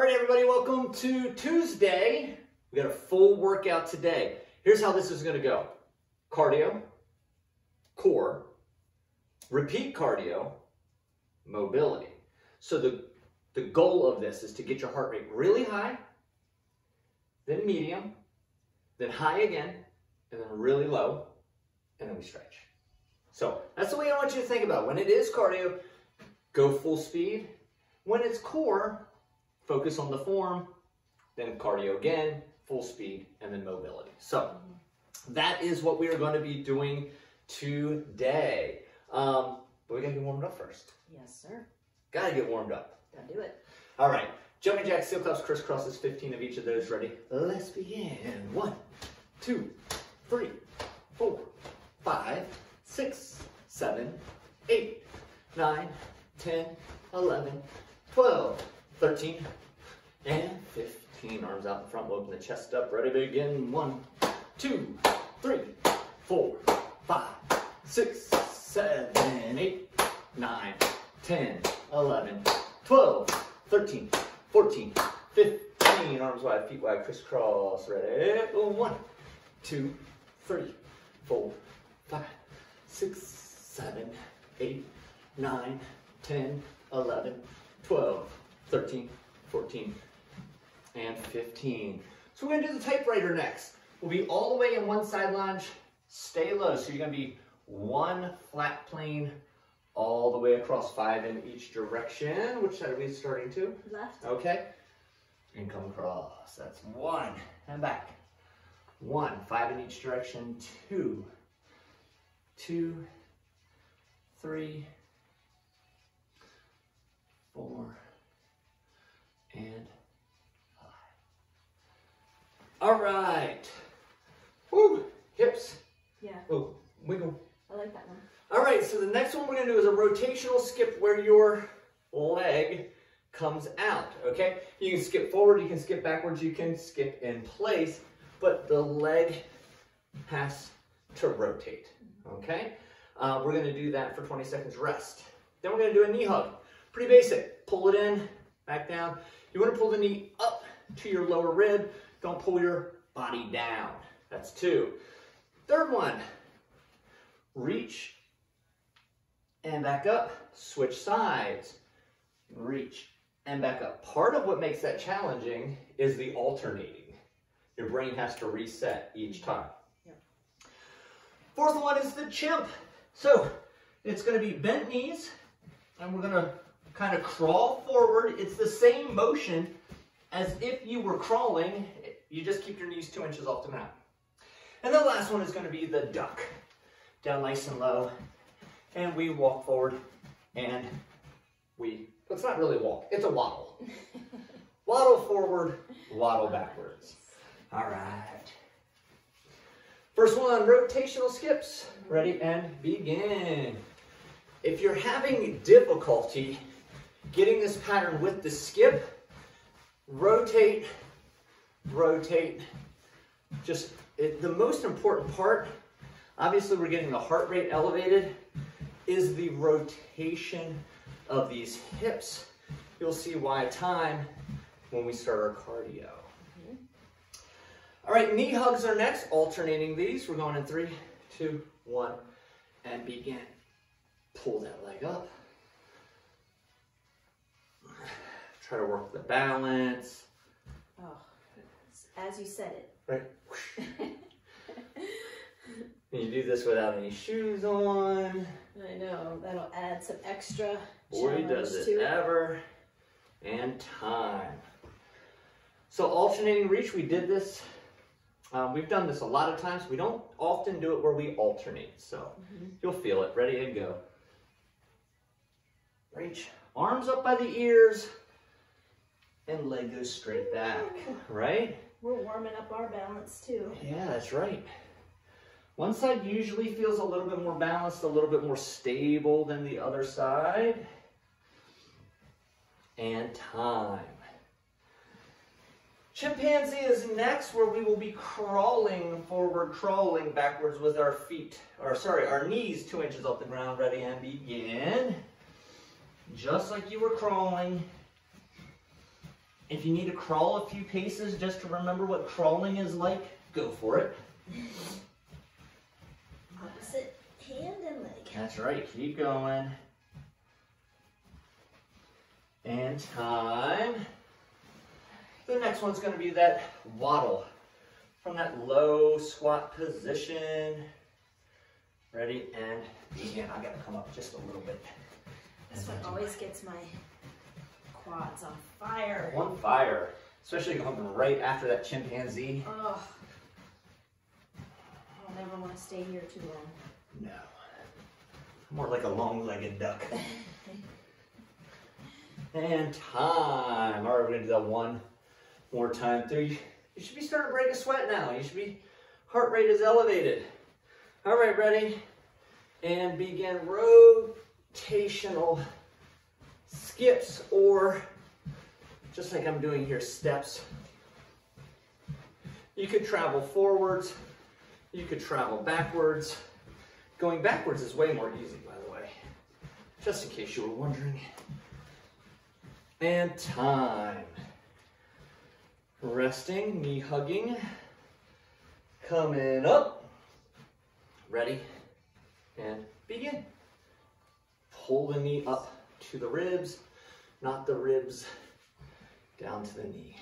All right, everybody, welcome to Tuesday. We got a full workout today. Here's how this is going to go. Cardio, core, repeat cardio, mobility. So the goal of this is to get your heart rate really high, then medium, then high again, and then really low, and then we stretch. So that's the way I want you to think about it. When it is cardio, go full speed. When it's core, focus on the form, then cardio again, full speed, and then mobility. So that is what we are going to be doing today. But we got to get warmed up first. Yes, sir. Got to get warmed up. Gotta do it. All right. Jumping jacks, heel claps, crisscrosses, 15 of each of those. Ready? Let's begin. 1, 2, 3, 4, 5, 6, 7, 8, 9, 10, 11, 12, 13, and 15. Arms out in front, open the chest up. Ready to begin. 1, 2, 3, 4, 5, 6, 7, 8, 9, 10, 11, 12, 13, 14, 15. Arms wide, feet wide, crisscross. Ready? 1, 2, 3, 4, 5, 6, 7, 8, 9, 10, 11, 12, 13, 14, and 15. So we're going to do the typewriter next. We'll be all the way in one side lunge, stay low. So you're going to be one flat plane all the way across, 5 in each direction. Which side are we starting to? Left. Okay. And come across. That's 1. And back. 1. 5 in each direction. 2. 2. 3. 4. And 5. All right. Woo. Hips. Yeah. Oh, wiggle. I like that one. All right, so the next one we're going to do is a rotational skip where your leg comes out, okay? You can skip forward, you can skip backwards, you can skip in place, but the leg has to rotate, okay? We're going to do that for 20 seconds rest. Then we're going to do a knee hug. Pretty basic. Pull it in, back down. You want to pull the knee up to your lower rib. Don't pull your body down. That's 2. Third one, reach and back up, switch sides, reach and back up. Part of what makes that challenging is the alternating. Your brain has to reset each time. Yep. Fourth one is the chimp. So it's going to be bent knees, and we're going to kind of crawl forward. It's the same motion as if you were crawling. You just keep your knees 2 inches off the mat. And the last one is going to be the duck. Down nice and low. And we walk forward, and it's not really walk, it's a waddle. Waddle forward, waddle backwards. All right. First one, rotational skips. Ready and begin. If you're having difficulty getting this pattern with the skip, rotate, rotate. Just the most important part, obviously we're getting the heart rate elevated, is the rotation of these hips. You'll see why time when we start our cardio. All right, knee hugs are next, alternating these. We're going in 3, 2, 1, and begin. Pull that leg up. Try to work the balance. Oh, as you said it. Right. And you do this without any shoes on. I know, that'll add some extra Boy, does it ever. And time. So alternating reach, we did this. We've done this a lot of times. We don't often do it where we alternate. So you'll feel it. Ready and go. Reach. Arms up by the ears. And leg goes straight back. Right? We're warming up our balance too. Yeah, that's right. One side usually feels a little bit more balanced, a little bit more stable than the other side. And time. Chimpanzee is next, where we will be crawling forward, crawling backwards with our our knees 2 inches off the ground. Ready and begin. Just like you were crawling. If you need to crawl a few paces just to remember what crawling is like, go for it. Opposite hand and leg. That's right, keep going. And time. The next one's going to be that waddle from that low squat position. Ready and begin. I got to come up just a little bit. This one always gets my quads on fire. On fire, especially going right after that chimpanzee. Oh, I'll never want to stay here too long. No, more like a long-legged duck. And time. All right, we're gonna do that one more time through. You should be starting to break a sweat now. You should be, heart rate is elevated. All right, ready? And begin rotational skips, or just like I'm doing here, steps. You could travel forwards. You could travel backwards. Going backwards is way more easy, by the way, just in case you were wondering. And time. Resting, knee hugging. Coming up. Ready? And begin. Pull the knee up to the ribs, not the ribs down to the knee.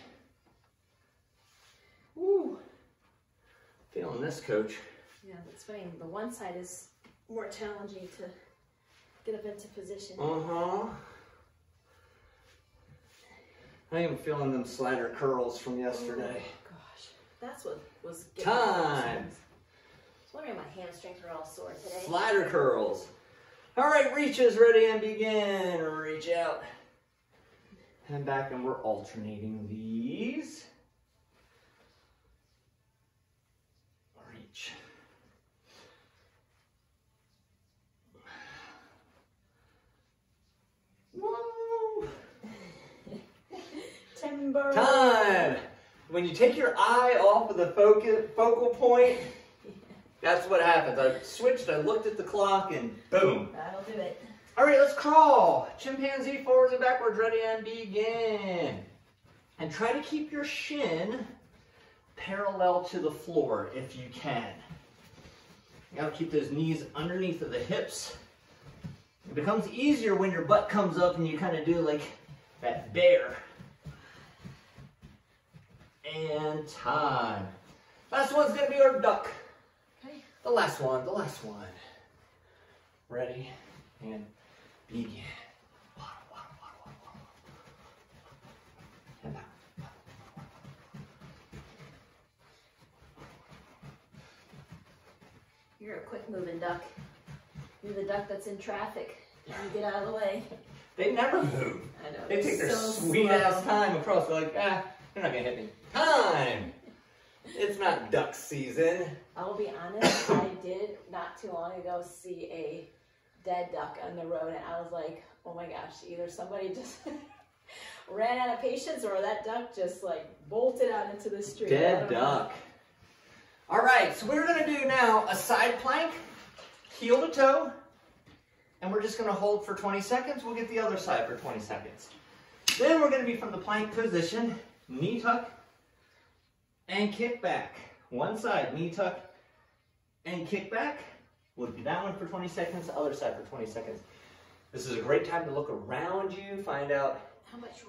Woo. Feeling this, coach. Yeah, that's funny. The one side is more challenging to get up into position. Uh-huh. I am feeling them slider curls from yesterday. Oh, gosh, that's what was Time. I was wondering why my hamstrings were all sore today. Slider curls. All right, reaches, ready and begin. Reach out and back, and we're alternating these. Reach. Whoa. Timber. Time. When you take your eye off of the focal point, that's what happens. I switched, I looked at the clock, and boom. That'll do it. All right, let's crawl. Chimpanzee, forwards and backwards, ready and begin. And try to keep your shin parallel to the floor if you can. You gotta keep those knees underneath of the hips. It becomes easier when your butt comes up and you kind of do like that bear. And time. Last one's gonna be our duck. Okay. The last one, the last one. Ready and begin. Waddle, waddle, waddle, waddle, waddle. And back. You're a quick moving duck. You're the duck that's in traffic. You get out of the way. They never move. I know. They take their so sweet ass slow. time across. They're like, they're not gonna hit me. Time! It's not duck season. I will be honest, I did not too long ago see a dead duck on the road, and I was like, oh my gosh, either somebody just ran out of patience or that duck just like bolted out into the street. Dead duck. All right, so we're gonna do now a side plank, heel to toe, and we're just gonna hold for 20 seconds. We'll get the other side for 20 seconds. Then we're gonna be from the plank position, knee tuck, and kick back. One side, knee tuck, and kick back. We'll do that one for 20 seconds, the other side for 20 seconds. This is a great time to look around you, find out how much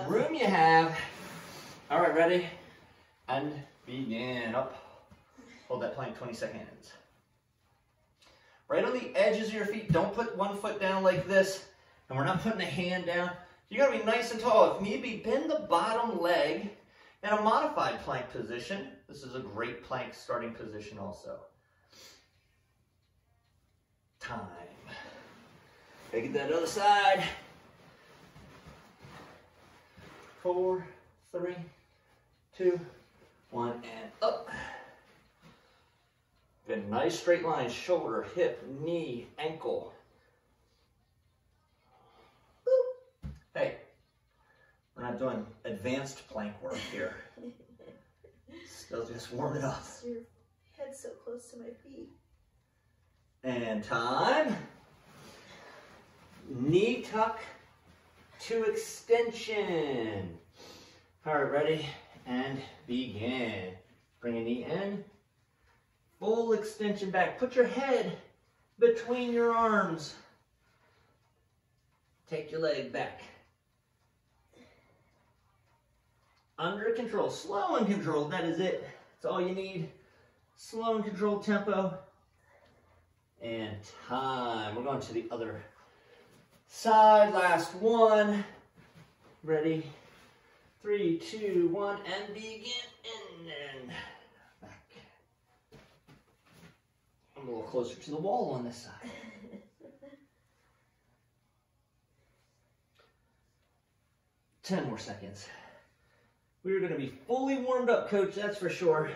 room you have. All right, ready? And begin. Up. Hold that plank 20 seconds. Right on the edges of your feet. Don't put one foot down like this, and we're not putting a hand down. You gotta be nice and tall. If need be, bend the bottom leg in a modified plank position. This is a great plank starting position also. Time. Gotta get that other side. 4, 3, 2, 1, and up. Good, nice straight line, shoulder, hip, knee, ankle. Boop. Hey, we're not doing advanced plank work here. Still just warm it up. Your head's so close to my feet. And time. Knee tuck to extension. All right, ready? And begin. Bring a knee in. Full extension back. Put your head between your arms. Take your leg back. Under control, slow and controlled. That is it. That's all you need. Slow and controlled tempo. And time. We're going to the other side. Last one. Ready? 3, 2, 1, and begin. And back. I'm a little closer to the wall on this side. 10 more seconds. We're going to be fully warmed up, coach, that's for sure.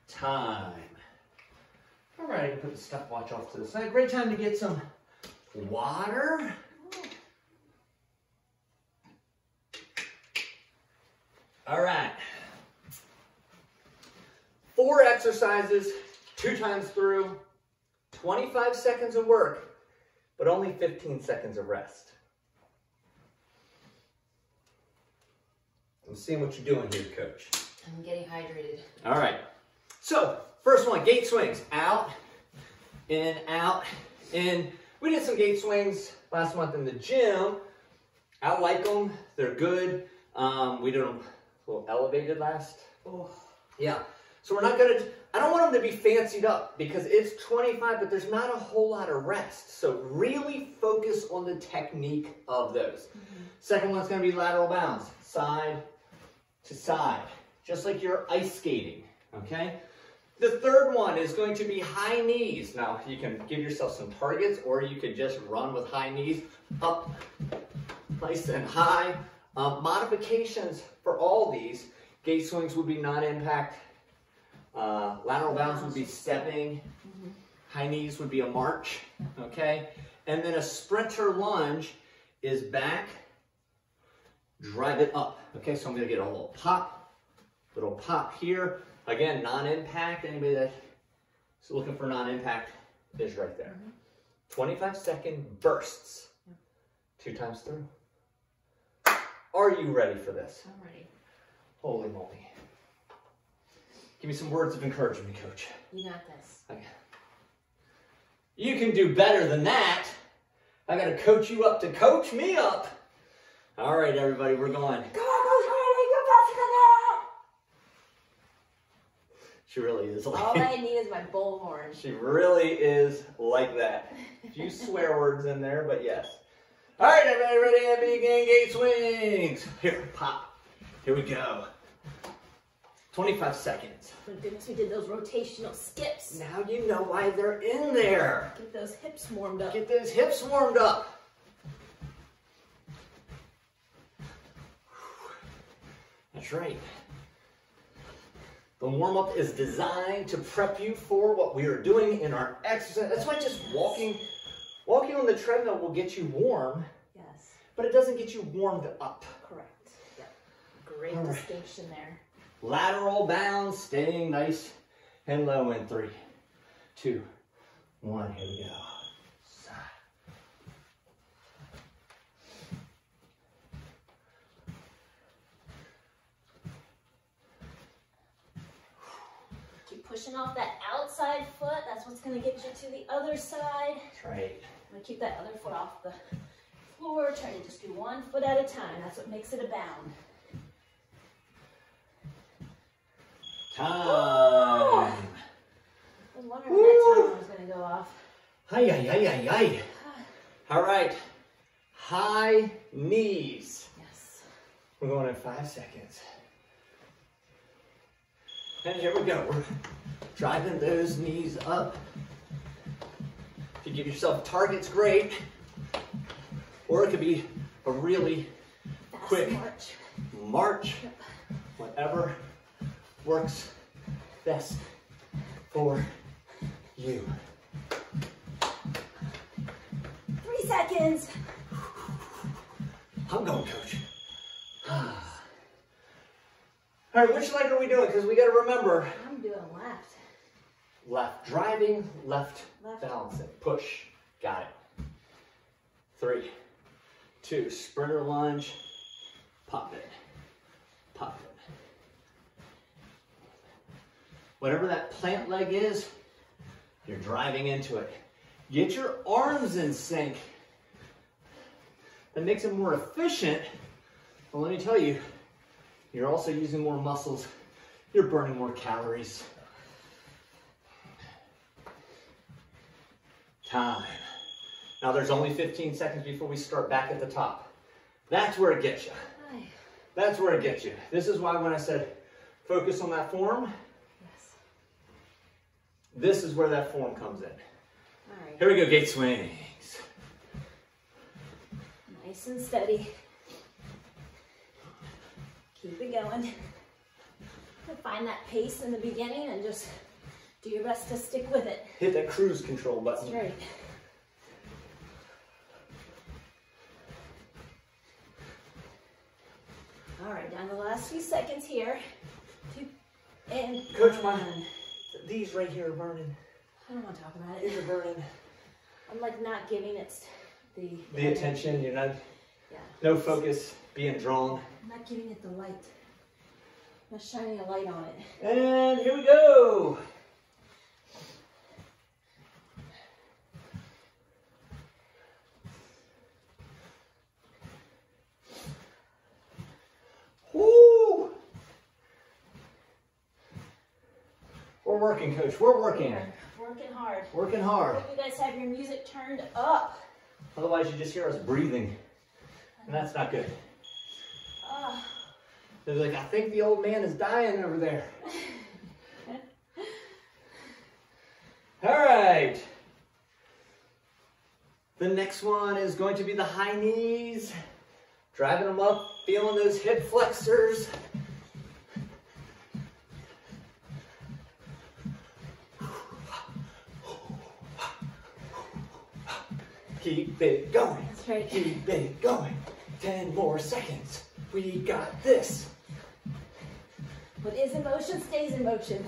Time. All right, I can put the stopwatch off to the side. Great time to get some water. All right. 4 exercises, 2 times through, 25 seconds of work, but only 15 seconds of rest. I'm seeing what you're doing here, coach. I'm getting hydrated. All right. So, first one, gate swings. Out, in, out, in. We did some gate swings last month in the gym. I like them. They're good. We did them a little elevated last. Oh. Yeah. So we're not going to, I don't want them to be fancied up because it's 25, but there's not a whole lot of rest. So really focus on the technique of those. Second one's going to be lateral bounds, side to side, just like you're ice skating, okay? The third one is going to be high knees. Now, you can give yourself some targets, or you could just run with high knees up, nice and high. Modifications for all these, gate swings would be non-impact. Lateral bounds would be stepping. High knees would be a march, okay? And then a sprinter lunge is back, drive it up. Okay, so I'm gonna get a little pop here. Again, non-impact. Anybody that's looking for non-impact is right there. 25-second bursts. 2 times through. Are you ready for this? I'm ready. Holy moly. Give me some words of encouragement, coach. You got this. Okay. You can do better than that. I gotta coach you up to coach me up. All right, everybody, we're going. Come on, Coach Hardy, go faster than that! She really is like All I need is my bullhorn. She really is like that. A few swear words in there, but yes. All right, everybody, ready and begin gate swings. Here, pop. Here we go. 25 seconds. Thank goodness we did those rotational skips. Now you know why they're in there. Get those hips warmed up. Get those hips warmed up. That's right. The warm-up is designed to prep you for what we are doing in our exercise. That's why just walking on the treadmill will get you warm. Yes. But it doesn't get you warmed up. Correct. Yep. Great distinction there. Lateral bounds, staying nice and low in 3, 2, 1. Here we go. Side. Keep pushing off that outside foot. That's what's going to get you to the other side. That's right. I'm going to keep that other foot off the floor. Try to just do 1 foot at a time. That's what makes it a bound. Time. I was wondering if that timer was going to go off. Hi, hi, hi, hi, hi. All right. High knees. Yes. We're going in 5 seconds. And here we go. We're driving those knees up. If you give yourself targets, great. Or it could be a really Fast quick march. Yep. Whatever works best for you. 3 seconds. I'm going, coach. All right, which leg are we doing? Because we got to remember. I'm doing left. Left driving, left balancing. Push. Got it. 3, 2, sprinter lunge, pop it, pop it. Whatever that plant leg is, you're driving into it. Get your arms in sync. That makes it more efficient, but let me tell you, you're also using more muscles. You're burning more calories. Time. Now there's only 15 seconds before we start back at the top. That's where it gets you. That's where it gets you. This is why when I said focus on that form, yes, this is where that form comes in. All right. Here we go, gate swings. Nice and steady. Keep it going. Find that pace in the beginning and just do your best to stick with it. Hit that cruise control button. That's right. All right, down to the last few seconds here. 2 and Coach, these right here are burning. I don't want to talk about it. These are burning. I'm like not giving it the attention. You're not. Yeah. No focus being drawn. I'm not giving it the light. I'm not shining a light on it. And here we go. Woo! We're working, Coach. We're working. We're working hard. Working hard. Hope you guys have your music turned up. Otherwise, you just hear us breathing, and that's not good. They're like, I think the old man is dying over there. All right. The next one is going to be the high knees. Driving them up, feeling those hip flexors. Keep it going. That's right. Keep it going. 10 more seconds. We got this. What is in motion stays in motion.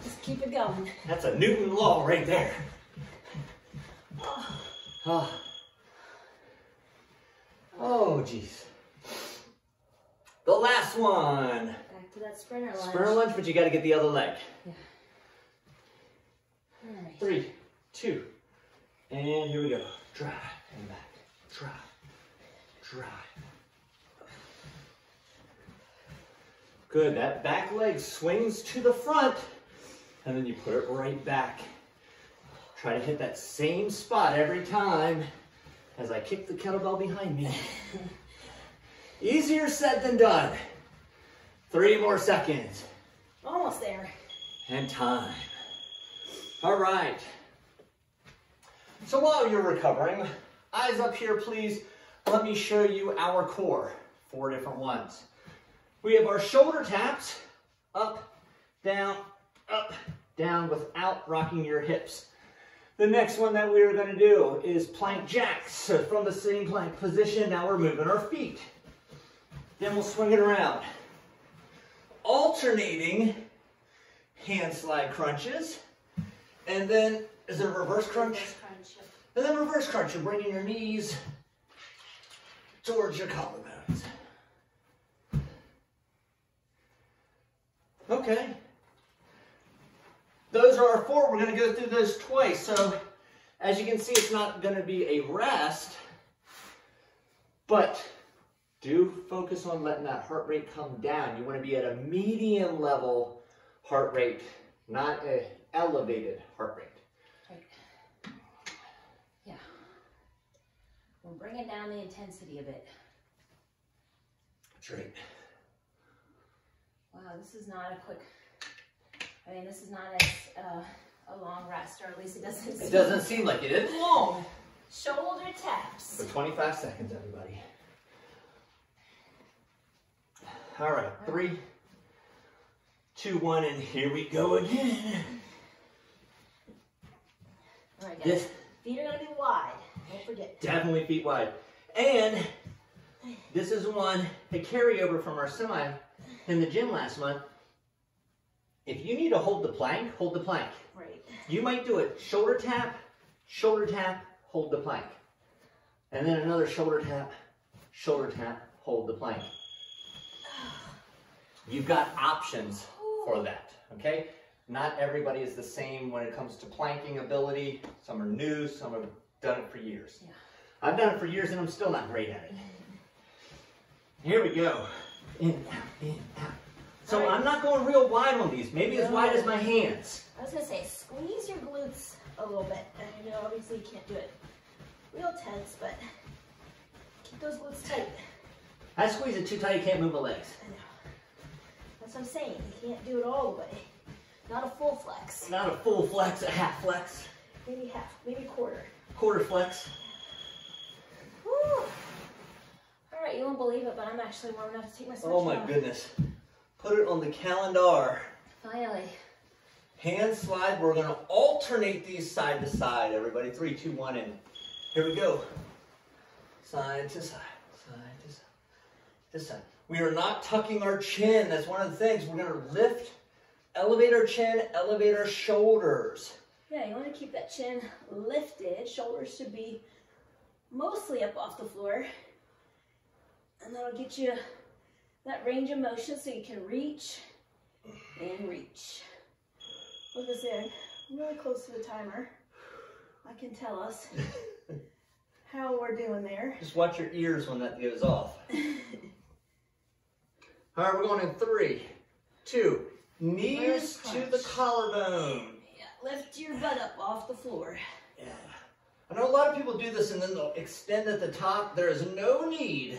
Just keep it going. That's a Newton law right there. Oh, geez. The last one. Back to that sprinter lunge. Sprinter lunge, but you got to get the other leg. Yeah. All right. 3, 2, and here we go. Drive and back. Drive. Drive. Good. That back leg swings to the front, and then you put it right back. Try to hit that same spot every time as I kick the kettlebell behind me. Easier said than done. 3 more seconds. Almost there. And time. All right. So while you're recovering, eyes up here, please. Let me show you our core. 4 different ones. We have our shoulder taps, up, down, without rocking your hips. The next one that we are going to do is plank jacks. So from the same plank position, now we're moving our feet. Then we'll swing it around. Alternating hand slide crunches. And then, is it a reverse crunch? Reverse crunch. And then reverse crunch. You're bringing your knees towards your collarbones. Okay. Those are our 4. We're going to go through those twice. So, as you can see, it's not going to be a rest, but do focus on letting that heart rate come down. You want to be at a medium level heart rate, not an elevated heart rate. Right. Yeah. We're bringing down the intensity a bit. That's right. Wow, this is not a quick, I mean, this is not a long rest, or at least it doesn't seem. It doesn't seem like it. It's long. Shoulder taps. For 25 seconds, everybody. All right, 3, 2, 1, and here we go again. All right, guys. Feet are going to be wide. Don't forget. Definitely feet wide. And this is one, a carryover from our semi in the gym last month. If you need to hold the plank, hold the plank. Right. You might do it shoulder tap, hold the plank. And then another shoulder tap, shoulder tap, hold the plank. You've got options for that, okay? Not everybody is the same when it comes to planking ability. Some are new, some have done it for years. Yeah. I've done it for years and I'm still not great at it. Here we go. In, out, in, out. So right. I'm not going real wide on these, maybe as wide as my hands. I was gonna say, squeeze your glutes a little bit. And you know, obviously you can't do it real tense, but keep those glutes tight. I squeeze it too tight, you can't move my legs. I know. That's what I'm saying. You can't do it all the way. Not a full flex. Not a full flex, a half flex. Maybe half, maybe quarter. Quarter flex. Woo. All right, you won't believe it, but I'm actually warm enough to take my sweatshirt Oh my off. goodness. Put it on the calendar. Finally. Hand slide, we're gonna alternate these side to side, everybody. 3, 2, 1, and here we go. Side to side, side to side, this side. We are not tucking our chin. That's one of the things. We're gonna lift, elevate our chin, elevate our shoulders. Yeah, you want to keep that chin lifted. Shoulders should be mostly up off the floor. And that'll get you that range of motion so you can reach and reach. Look at this in. I'm really close to the timer. I can tell us how we're doing there. Just watch your ears when that goes off. All right, we're going in 3, 2, knees to the collarbone. Yeah, lift your butt up off the floor. Yeah. I know a lot of people do this and then they'll extend at the top. There is no need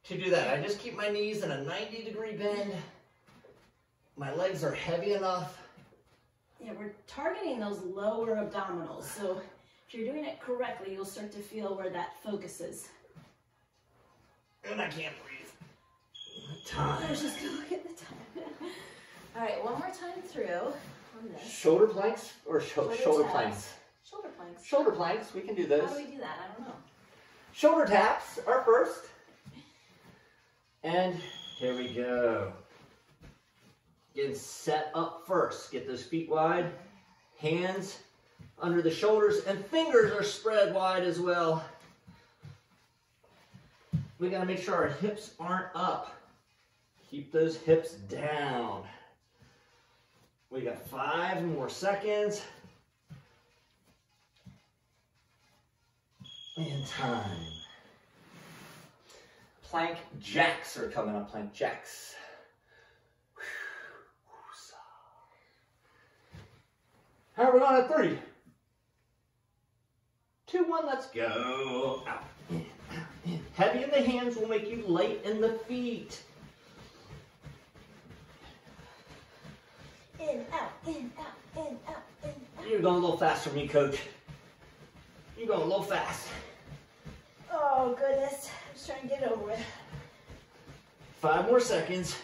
to do that. I just keep my knees in a 90-degree bend. My legs are heavy enough. Yeah, we're targeting those lower abdominals. So if you're doing it correctly, you'll start to feel where that focuses. And I can't breathe. Time. I was just going to look at the time. All right, one more time through on this. Shoulder planks or shoulder taps. planks? Shoulder planks. Shoulder planks, we can do those. How do we do that? I don't know. Shoulder taps are first. And here we go. Getting set up first. Get those feet wide. Hands under the shoulders and fingers are spread wide as well. We gotta make sure our hips aren't up. Keep those hips down. We got 5 more seconds. And time. Plank jacks are coming up, plank jacks. All right, we're on at 3, 2, 1, let's go. Out, in, out, in. Heavy in the hands will make you light in the feet. In, out, in, out, in, out, in, out. You're going a little fast for me, coach. You're going a little fast. Oh, goodness. I'm just trying to get it over with. 5 more seconds.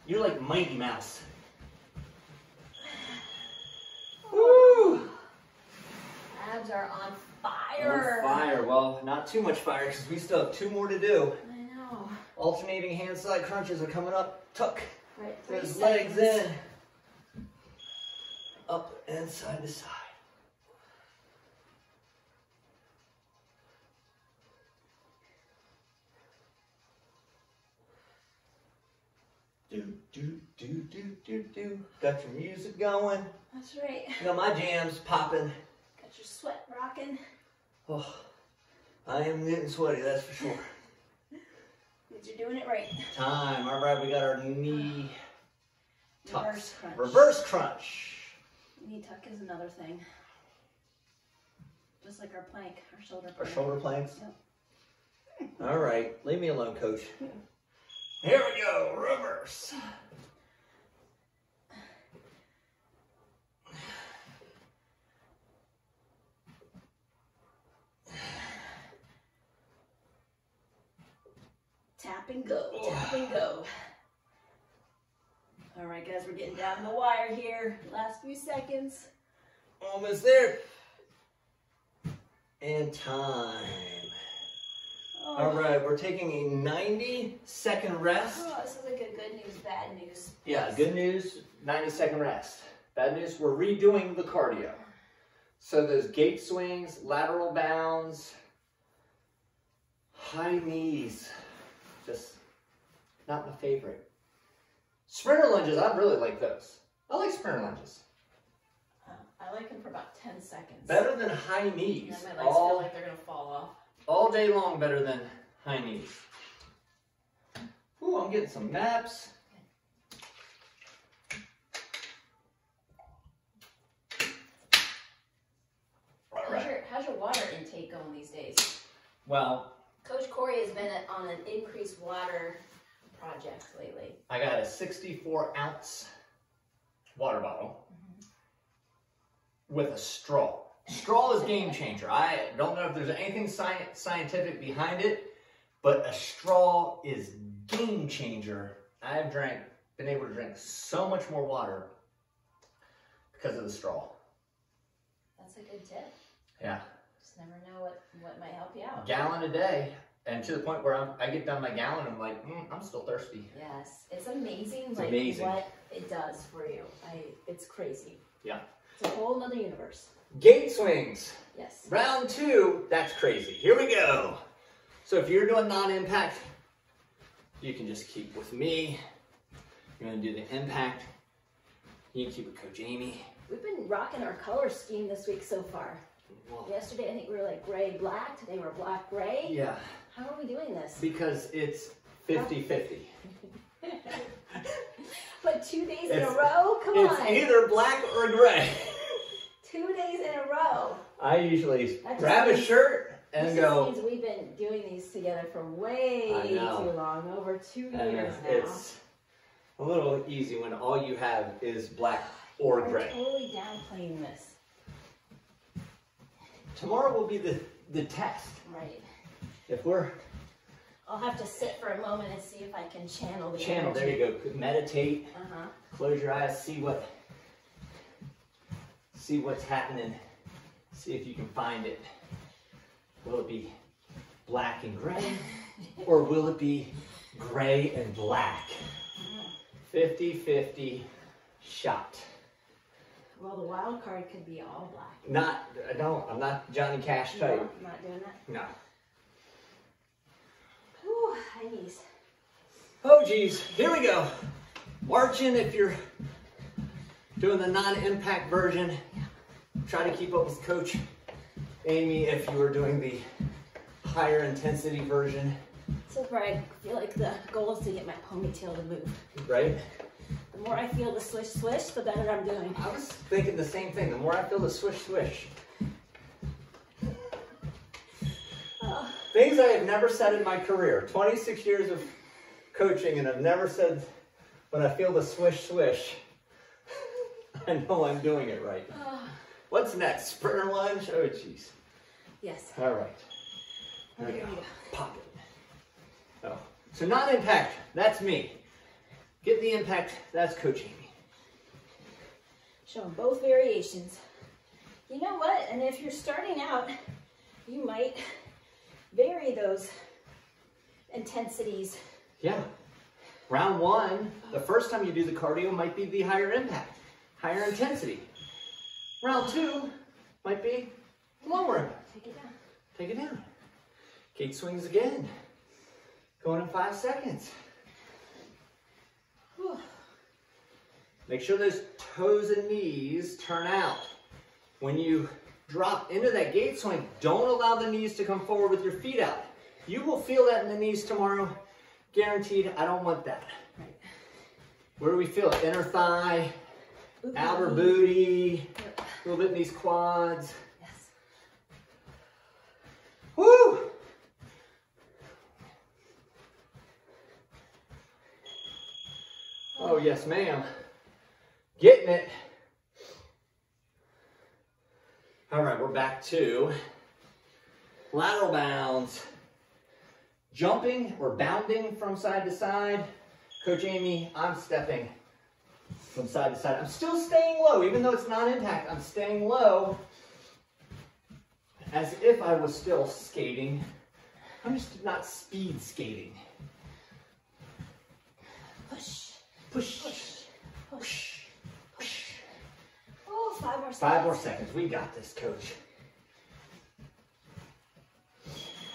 You're like Mighty Mouse. Woo! Abs are on fire. On fire. Well, not too much fire because we still have 2 more to do. I know. Alternating hand side crunches are coming up. Tuck Right, 3 those seconds. legs in. Up and side to side. Do, do, do, do, do, do. Got your music going. That's right. Got my jams popping. Got your sweat rocking. Oh, I am getting sweaty, that's for sure. Means you're doing it right. Time. All right, we got our knee tucks. Reverse crunch. Reverse crunch. Knee tuck is another thing. Just like our plank, our shoulder Our plank. shoulder planks. Yep. All right, leave me alone, coach. Here we go, reverse. Tap and go, tap and go. All right, guys, we're getting down the wire here. Last few seconds. Almost there. And time. Oh. All right, we're taking a 90-second rest. Oh, this is like a good news, bad news. Yeah, good news, 90-second rest. Bad news, we're redoing the cardio. So those gate swings, lateral bounds, High knees, just not my favorite. Sprinter lunges, I really like those. I like sprinter lunges. I like them for about 10 seconds. Better than high knees. And then my legs feel like they're going to fall off. All day long, better than high knees. Ooh, I'm getting some naps. All right. How's your water intake going these days? Well, Coach Corey has been on an increased water project lately. I got a 64-ounce water bottle with a straw. Straw is game changer. I don't know if there's anything scientific behind it, but a straw is game changer. I've been able to drink so much more water because of the straw. That's a good tip. Yeah. Just never know what might help you out. Gallon a day, and to the point where I get done my gallon, I'm like, I'm still thirsty. Yes, it's amazing. It's like amazing what it does for you. It's crazy. Yeah. It's a whole nother universe. Gate swings. Yes. Round 2, that's crazy. Here we go. So if you're doing non-impact, you can just keep with me. You're gonna do the impact. You can keep with Coach Amy. We've been rocking our color scheme this week so far. Well, yesterday, I think we were like gray, black. Today we're black, gray. yeah. How are we doing this? Because it's 50-50. But 2 days in a row? Come on. It's either black or gray. 2 days in a row. I usually grab a shirt and go. This means we've been doing these together for way too long, over 2 years now. It's a little easy when all you have is black or gray. We're totally downplaying this. Tomorrow will be the test. Right. If we're I'll have to sit for a moment and see if I can channel the channel, energy. there you go. Meditate. Uh-huh. Close your eyes. See what's happening. See if you can find it. Will it be black and gray, or will it be gray and black? 50-50 shot. Well, the wild card could be all black. I'm not Johnny Cash type. No, I'm not doing that. No. Whew, high knees. Oh geez, here we go. Marching if you're doing the non-impact version. Try to keep up with Coach Amy if you were doing the higher intensity version. So far, I feel like the goal is to get my ponytail to move. Right? The more I feel the swish swish, the better I'm doing. I was thinking the same thing. The more I feel the swish swish. Things I have never said in my career. 26 years of coaching, and I've never said when I feel the swish swish, I know I'm doing it right. What's next? Sprinter lunge? Oh, jeez. Yes. All right. There we go. Pop it. Oh. So non-impact, that's me. Get the impact, that's Coach Amy. Showing both variations. You know what? And if you're starting out, you might vary those intensities. Yeah. Round 1, the first time you do the cardio might be the higher impact, higher intensity. Round 2 might be lower impact. Take it down. Take it down. Gate swings again. Going in 5 seconds. Whew. Make sure those toes and knees turn out. When you drop into that gate swing, don't allow the knees to come forward with your feet out. You will feel that in the knees tomorrow. Guaranteed, I don't want that. Right. Where do we feel it? Inner thigh, outer booty, a little bit in these quads. Yes. Woo! Oh, yes, ma'am. Getting it. All right, we're back to lateral bounds. Jumping or bounding from side to side. Coach Amy, I'm stepping from side to side. I'm still staying low, even though it's non-impact. I'm staying low as if I was still skating. I'm just not speed skating. Push. Push. Push. Push. Push. Push. Oh, 5 more seconds. 5 more seconds. We got this, Coach.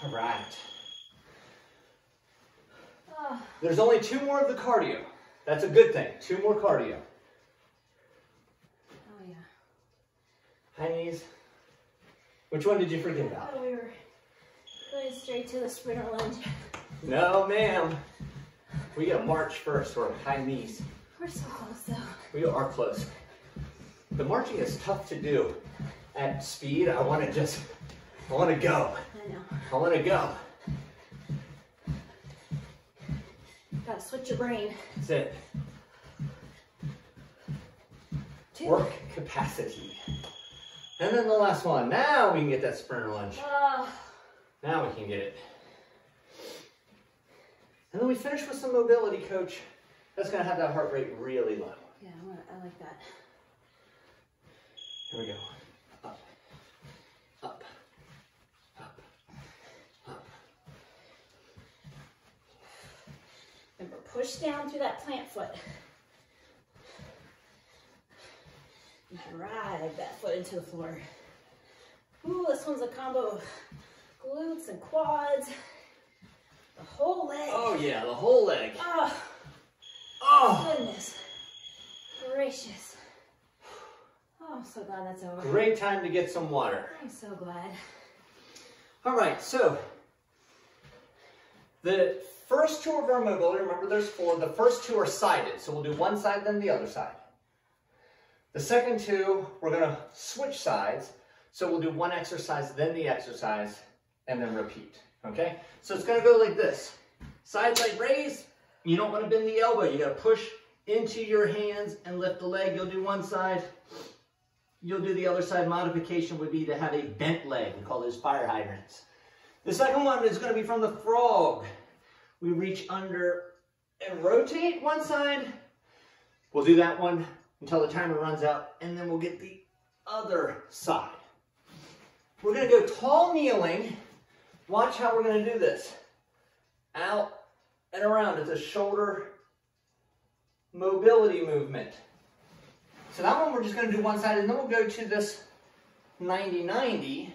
All right. There's only 2 more of the cardio. That's a good thing. 2 more cardio. Oh, yeah. High knees. Which one did you forget about? Oh, we were going straight to the sprinter lunge. No, ma'am. We gotta march first, or high knees. We're so close, though. We are close. The marching is tough to do at speed. I want to go. I know. I want to go. Gotta switch your brain. That's it. 2. Work capacity. And then the last one. Now we can get that sprinter lunge. Now we can get it. And then we finish with some mobility, coach. That's going to have that heart rate really low. Yeah, I like that. Here we go. Up, up, up, up. Remember, push down through that plant foot. And drive that foot into the floor. Ooh, this one's a combo of glutes and quads. The whole leg. Oh yeah, the whole leg. Oh, goodness gracious. Oh, I'm so glad that's over. Great time to get some water. I'm so glad. All right, so the first 2 of our mobility, remember there's 4, the first 2 are sided, so we'll do one side, then the other side. The second 2, we're gonna switch sides, so we'll do one exercise, then the exercise, and then repeat, okay? So it's gonna go like this. Side leg raise, you don't wanna bend the elbow, you gotta push into your hands and lift the leg. You'll do one side, you'll do the other side. Modification would be to have a bent leg. We call those fire hydrants. The second one is going to be from the frog. We reach under and rotate one side. We'll do that one until the timer runs out, and then we'll get the other side. We're going to go tall kneeling. Watch how we're going to do this. Out and around. It's a shoulder mobility movement. So that one we're just going to do one side, and then we'll go to this 90-90,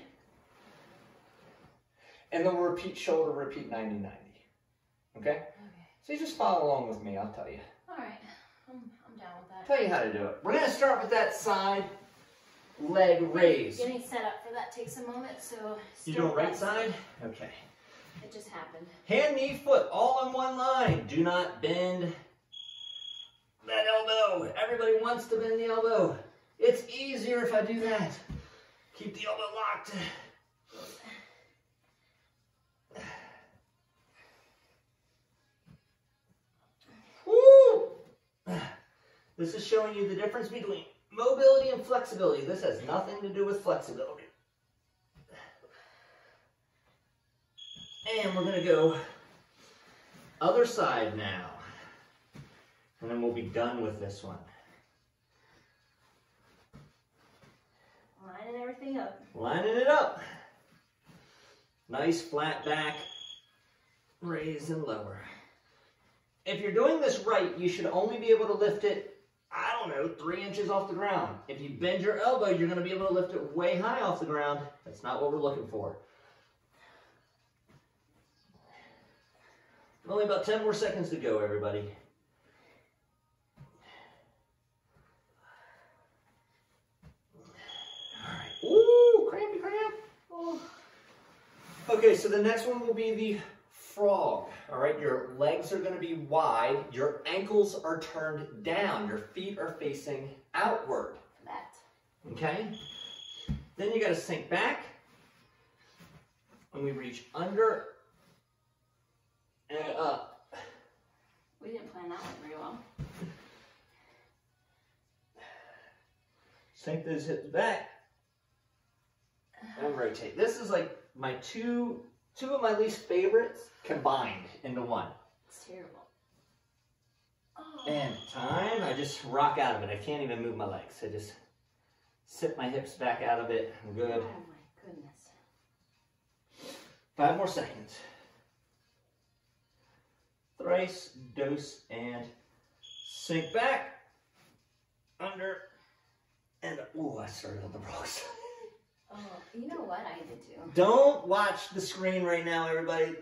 and then we'll repeat shoulder, repeat 90-90. Okay? So you just follow along with me, I'll tell you. All right, I'm down with that. Tell you how to do it. We're going to start with that side leg raise. Getting set up for that takes a moment, so... You doing right side? Okay. It just happened. Hand, knee, foot, all in one line. Do not bend that elbow. Everybody wants to bend the elbow. It's easier if I do that. Keep the elbow locked. Woo! This is showing you the difference between mobility and flexibility. This has nothing to do with flexibility. And we're going to go other side now. And then we'll be done with this one. Lining everything up. Lining it up. Nice flat back. Raise and lower. If you're doing this right, you should only be able to lift it, I don't know, 3 inches off the ground. If you bend your elbow, you're going to be able to lift it way high off the ground. That's not what we're looking for. Only about 10 more seconds to go, everybody. All right. Ooh, crampy cramp. Ooh. Okay, so the next one will be the frog. All right, your legs are going to be wide. Your ankles are turned down. Your feet are facing outward. That. Okay? Then you got to sink back. And we reach under and up. We didn't plan that one very well. Sink those hips back and rotate. This is like my two of my least favorites combined into one. It's terrible. Oh. And time, I just rock out of it. I can't even move my legs. I just sit my hips back out of it. I'm good. Oh my goodness. 5 more seconds. Thrice, dose, and sink back, under, and ooh, I started on the wrong side. Oh, you know what I did too? Don't watch the screen right now, everybody.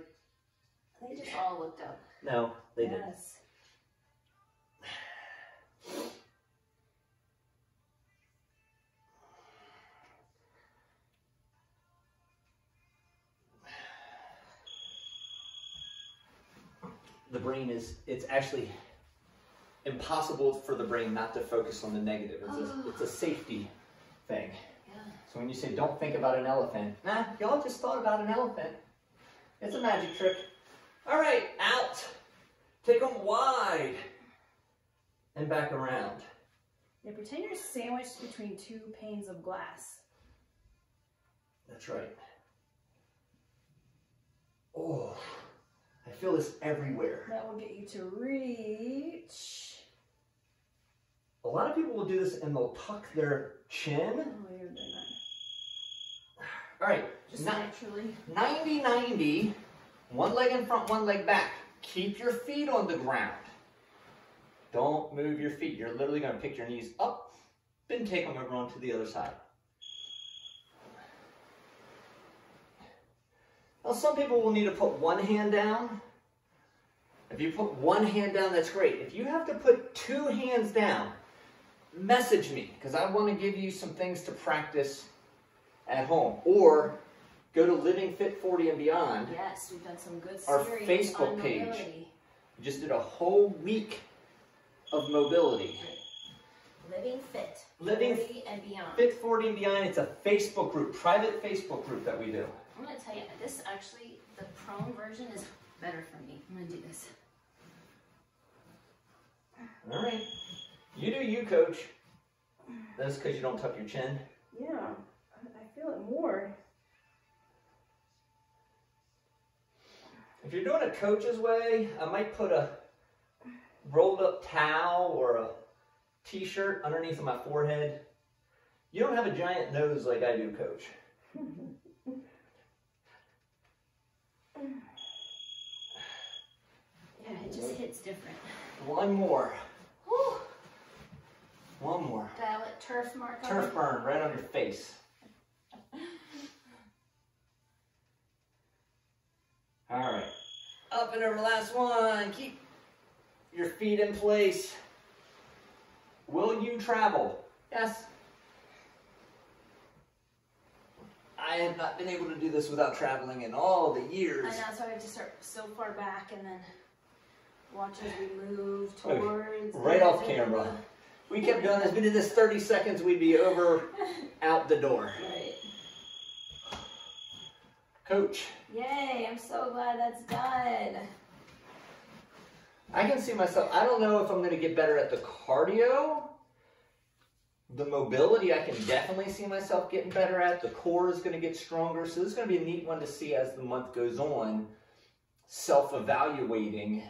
They just all looked up. No, they didn't. Yes. The brain it's actually impossible for the brain not to focus on the negative. It's a safety thing. Yeah. So when you say don't think about an elephant, nah, y'all just thought about an elephant. It's a magic trick. All right, out. Take them wide and back around. Yeah, pretend you're sandwiched between two panes of glass. That's right. Oh, I feel this everywhere. That will get you to reach. A lot of people will do this and they'll tuck their chin. Oh, you're doing that. All right, Just naturally. 90-90, one leg in front, one leg back. Keep your feet on the ground. Don't move your feet. You're literally going to pick your knees up and take them over onto the other side. Now, some people will need to put one hand down. If you put one hand down, that's great. If you have to put two hands down, message me, because I want to give you some things to practice at home. Or go to Living Fit 40 and Beyond. Yes, we've done some good Our series Facebook on page. mobility. We just did a whole week of mobility. Living Fit Living 40 and Beyond. Fit 40 and Beyond, it's a Facebook group, private Facebook group that we do. I'm going to tell you, this actually, the prone version is better for me. I'm going to do this. All right. You do you, coach. That's because you don't tuck your chin. Yeah, I feel it more. If you're doing a coach's way, I might put a rolled up towel or a t-shirt underneath of my forehead. You don't have a giant nose like I do, coach. Yeah, it just hits different. One more. Whew. One more. Dial it, turf mark on Turf it. burn right on your face. All right. Up and over, last one. Keep your feet in place. Will you travel? Yes. I have not been able to do this without traveling in all the years. I know, so I have to start so far back and then watch as we move towards. Right off camera. We kept doing this. We did this 30 seconds, we'd be over out the door. Right. Coach. Yay, I'm so glad that's done. I can see myself, I don't know if I'm going to get better at the cardio. The mobility, I can definitely see myself getting better at. The core is going to get stronger. So this is going to be a neat one to see as the month goes on, self-evaluating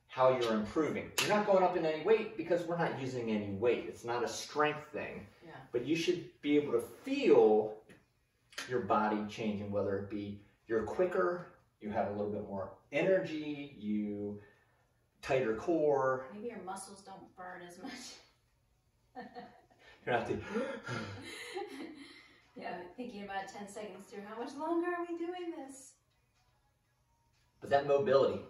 how you're improving. You're not going up in any weight because we're not using any weight. It's not a strength thing. Yeah. But you should be able to feel your body changing, whether it be you're quicker, you have a little bit more energy, you tighter core. Maybe your muscles don't burn as much. You have to. Yeah, thinking about 10 seconds through, how much longer are we doing this? But that mobility,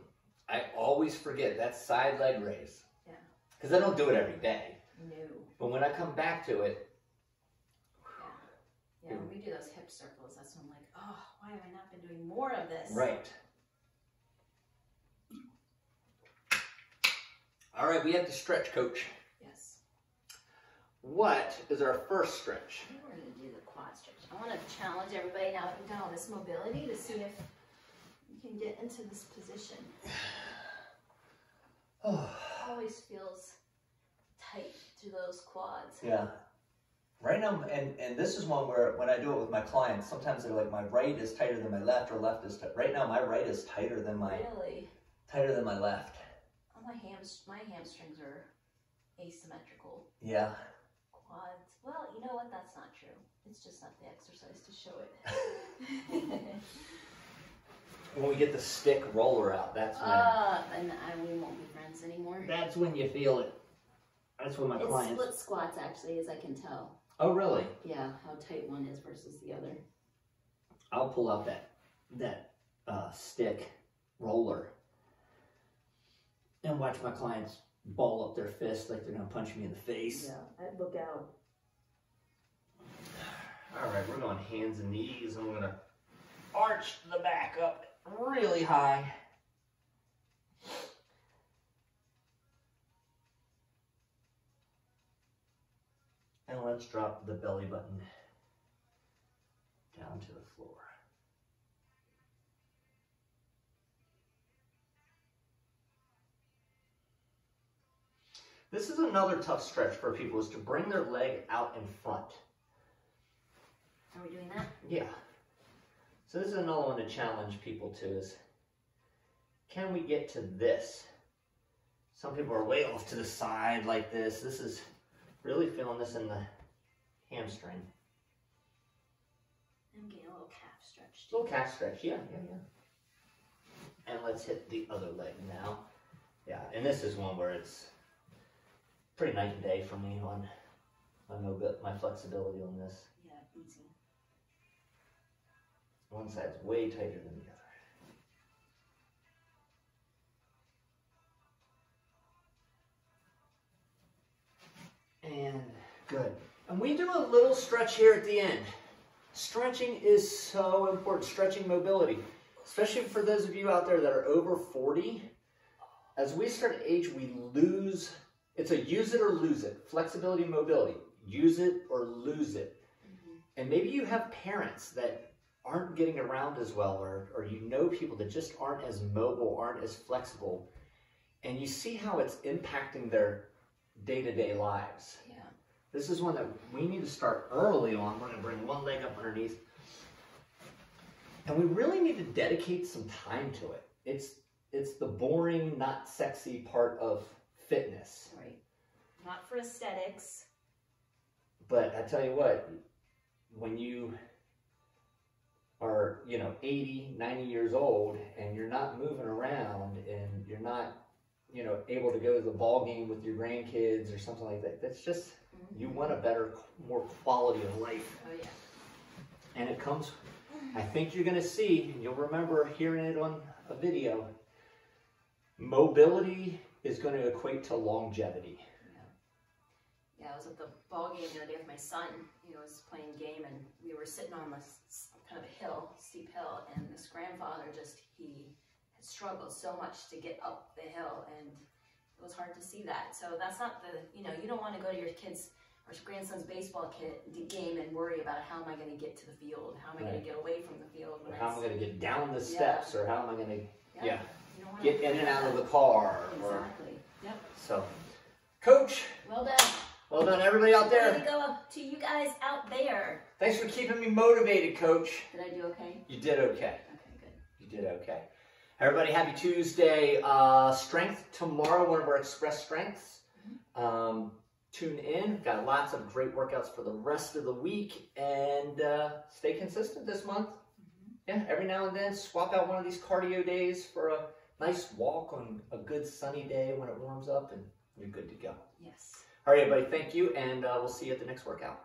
I always forget that side leg raise. Yeah. Because I don't do it every day. No. But when I come back to it. Yeah. Yeah, when we do those hip circles, that's when I'm like, oh, why have I not been doing more of this? Right. All right, we have to stretch, coach. Yes. What is our first stretch? I think we're going to do the quad stretch. I want to challenge everybody now that we've done all this mobility to see if you can get into this position. Always feels tight to those quads. Yeah. Right now, and this is one where when I do it with my clients, sometimes they're like, my right is tighter than my left, or left is tight. Right now, my right is tighter than my left. Oh, my hamstrings are asymmetrical. Yeah. Quads. Well, you know what? That's not true. It's just not the exercise to show it. When we get the stick roller out, that's when. Then we won't be friends anymore. That's when you feel it. That's when my clients. It's split squats, actually, as I can tell. Oh, really? Yeah, how tight one is versus the other. I'll pull out that stick roller and watch my clients ball up their fist like they're gonna punch me in the face. Yeah, I'd look out. All right, we're going hands and knees, and we're gonna arch the back up really high. And let's drop the belly button down to the floor. This is another tough stretch for people, is to bring their leg out in front. Are we doing that? Yeah. So this is another one to challenge people to, is can we get to this? Some people are way off to the side like this. This is really feeling this in the hamstring. I'm getting a little calf stretch. Little calf stretch, yeah. And let's hit the other leg now. Yeah, and this is one where it's pretty night and day for me on my flexibility on this. Yeah, easy. One side's way tighter than the other. And good. And we do a little stretch here at the end. Stretching is so important, stretching mobility. Especially for those of you out there that are over 40. As we start to age, we lose. It's a use it or lose it. Flexibility and mobility. Use it or lose it. Mm-hmm. And maybe you have parents that aren't getting around as well, or you know people that just aren't as mobile, aren't as flexible. And you see how it's impacting their day-to-day lives. Yeah. This is one that we need to start early on. We're going to bring one leg up underneath. And we really need to dedicate some time to it. It's the boring, not sexy part of fitness. Right. Not for aesthetics. But I tell you what, when you are, 80, 90 years old and you're not moving around and you're not, able to go to the ball game with your grandkids or something like that, that's just, you want a better, more quality of life. Oh, yeah. And it comes, I think you're going to see, and you'll remember hearing it on a video, mobility is going to equate to longevity. Yeah, I was at the ball game the other day with my son. He was playing game, and we were sitting on this kind of a hill, steep hill, and this grandfather he had struggled so much to get up the hill, and it was hard to see that. So that's not you don't want to go to your kid's or grandson's baseball game and worry about how am I going to get to the field, how am I going to get away from the field, or how am I going to get down the steps, or how am I going to get in and out of the car. Exactly. Yep. So, Coach. Well done. Well done, everybody out there. Way to go to you guys out there. Thanks for keeping me motivated, Coach. Did I do okay? You did okay. Okay, good. You did okay. Everybody, happy Tuesday. Strength tomorrow, one of our express strengths. Mm-hmm. Tune in. Got lots of great workouts for the rest of the week. And stay consistent this month. Mm-hmm. Yeah, every now and then, swap out one of these cardio days for a nice walk on a good sunny day when it warms up, and you're good to go. Yes. All right, everybody, thank you, and we'll see you at the next workout.